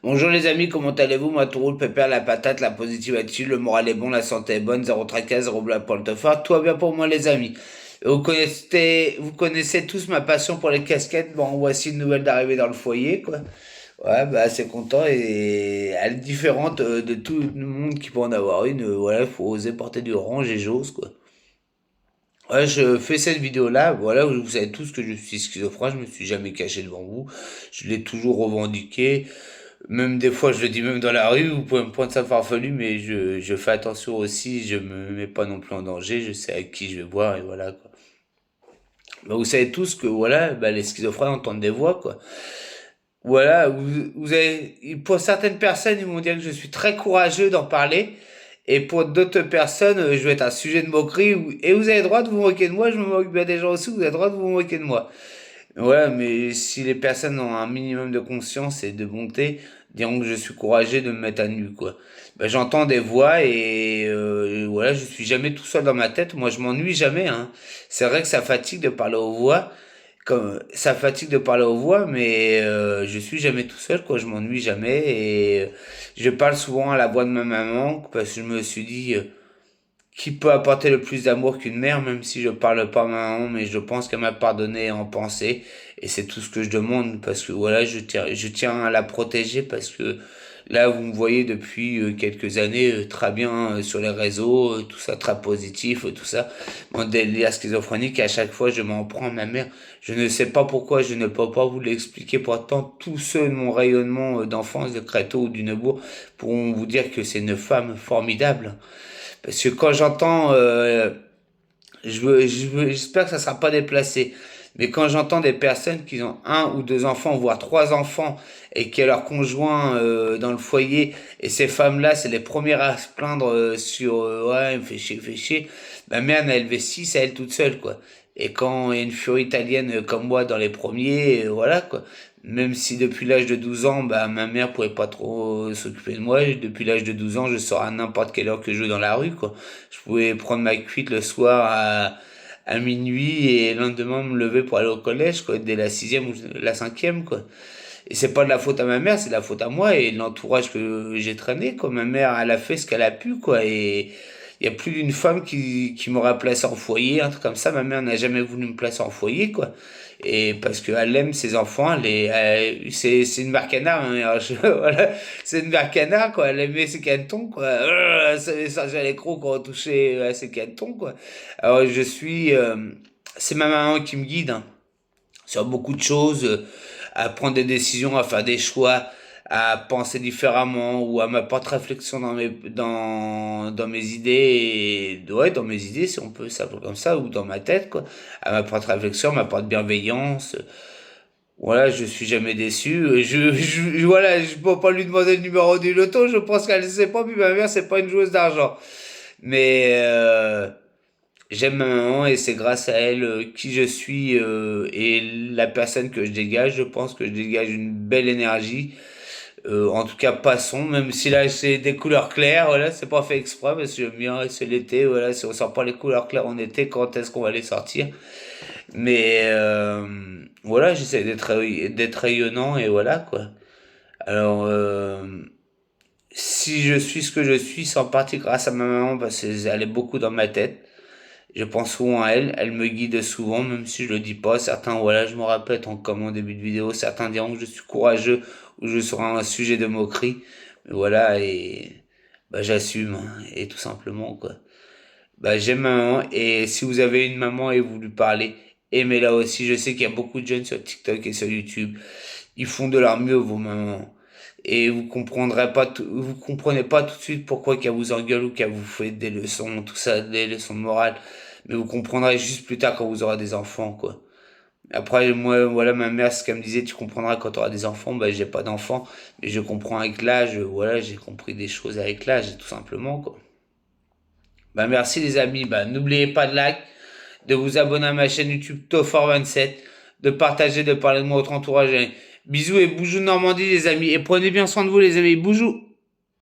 Bonjour les amis, comment allez-vous? Moi tout roule, pépère, la patate, la positive attitude, le moral est bon, la santé est bonne, zéro tracas, zéro blague pour le teufeur, tout va bien pour moi les amis. Vous connaissez tous ma passion pour les casquettes, bon voici une nouvelle d'arrivée dans le foyer quoi. Ouais bah c'est content et elle est différente de tout le monde qui peut en avoir une, voilà, faut oser porter du orange et j'ose quoi. Ouais, je fais cette vidéo-là, voilà, vous savez tous que je suis schizophrène, je me suis jamais caché devant vous, je l'ai toujours revendiqué. Même des fois, je le dis même dans la rue, vous pouvez me prendre ça farfelu, mais je fais attention aussi, je me mets pas non plus en danger, je sais à qui je vais voir et voilà quoi. Bah, vous savez tous que voilà, bah, les schizophrènes entendent des voix quoi. Voilà, vous avez, pour certaines personnes, ils vont dire que je suis très courageux d'en parler, et pour d'autres personnes, je vais être un sujet de moquerie, et vous avez le droit de vous moquer de moi, je me moque bien des gens aussi, vous avez le droit de vous moquer de moi. Ouais, mais si les personnes ont un minimum de conscience et de bonté, diront que je suis courageux de me mettre à nu, quoi. Ben, j'entends des voix et voilà, je suis jamais tout seul dans ma tête. Moi, je m'ennuie jamais, hein. C'est vrai que ça fatigue de parler aux voix, comme ça fatigue de parler aux voix, mais je suis jamais tout seul, quoi. Je m'ennuie jamais et je parle souvent à la voix de ma maman parce que je me suis dit. Qui peut apporter le plus d'amour qu'une mère, même si je parle pas à ma maman, mais je pense qu'elle m'a pardonné en pensée. Et c'est tout ce que je demande, parce que voilà, je tiens à la protéger, parce que là, vous me voyez depuis quelques années très bien sur les réseaux, tout ça très positif, tout ça. Mon délire schizophrénique, à chaque fois, je m'en prends à ma mère. Je ne sais pas pourquoi, je ne peux pas vous l'expliquer. Pourtant, tous ceux de mon rayonnement d'enfance, de Créteau ou du Neubourg, pourront vous dire que c'est une femme formidable. Parce que quand j'entends, j'espère que ça sera pas déplacé, mais quand j'entends des personnes qui ont un ou deux enfants, voire trois enfants, et qui ont leur conjoint dans le foyer, et ces femmes-là, c'est les premières à se plaindre sur ouais, elle me fait chier. Ma mère en a élevé six à elle toute seule, quoi. Et quand il y a une furie italienne comme moi dans les premiers, voilà, quoi. Même si depuis l'âge de 12 ans, bah, ma mère pouvait pas trop s'occuper de moi, depuis l'âge de 12 ans, je sors à n'importe quelle heure que je veux dans la rue, quoi. Je pouvais prendre ma cuite le soir à minuit et le lendemain me lever pour aller au collège, quoi, dès la sixième ou la cinquième, quoi. Et c'est pas de la faute à ma mère, c'est de la faute à moi et l'entourage que j'ai traîné, quoi. Ma mère, elle a fait ce qu'elle a pu, quoi. Et il y a plus d'une femme qui m'aurait placé en foyer, un truc comme ça. Ma mère n'a jamais voulu me placer en foyer, quoi. Et parce qu'elle aime ses enfants, c'est une mère canard, hein, alors voilà, c'est une mère canard, quoi. Elle aimait ses canetons, quoi. Ça, j'allais crocs quand on touchait à ses canetons, quoi. Alors, c'est ma maman qui me guide, hein, sur beaucoup de choses, à prendre des décisions, à faire des choix, à penser différemment ou à m'apporter réflexion dans mes idées, et, ouais, dans mes idées, si on peut s'appeler comme ça, ou dans ma tête, quoi. À m'apporter réflexion, m'apporter bienveillance. Voilà, je suis jamais déçu. Voilà, je peux pas lui demander le numéro du loto, je pense qu'elle ne sait pas, puis ma mère, c'est pas une joueuse d'argent. Mais, j'aime ma maman et c'est grâce à elle qui je suis et la personne que je dégage. Je pense que je dégage une belle énergie. En tout cas, passons, même si là c'est des couleurs claires, voilà, c'est pas fait exprès parce que j'aime bien, c'est l'été, voilà, si on sort pas les couleurs claires en été, quand est-ce qu'on va les sortir? Mais voilà, j'essaie d'être rayonnant et voilà quoi. Alors, si je suis ce que je suis, c'est en partie grâce à ma maman parce qu'elle est beaucoup dans ma tête. Je pense souvent à elle, elle me guide souvent, même si je le dis pas. Certains, voilà, je me répète comme en début de vidéo, certains diront que je suis courageux ou je serai un sujet de moquerie. Mais voilà, et bah, j'assume, hein, et tout simplement, quoi. Bah, j'aime ma maman, et si vous avez une maman et vous lui parlez, aimez-la aussi. Je sais qu'il y a beaucoup de jeunes sur TikTok et sur YouTube. Ils font de leur mieux, vos mamans. Et vous comprenez pas tout de suite pourquoi qu'elle vous engueule ou qu'elle vous fait des leçons, tout ça, des leçons de morale. Mais vous comprendrez juste plus tard quand vous aurez des enfants, quoi. Après, moi, voilà, ma mère, ce qu'elle me disait, tu comprendras quand tu auras des enfants. Ben, j'ai pas d'enfants, mais je comprends avec l'âge. Voilà, j'ai compris des choses avec l'âge, tout simplement, quoi. Ben, merci les amis. Ben, n'oubliez pas de like, de vous abonner à ma chaîne YouTube Tofor27, de partager, de parler de moi à votre entourage. Bisous et boujou de Normandie, les amis. Et prenez bien soin de vous, les amis. Boujou!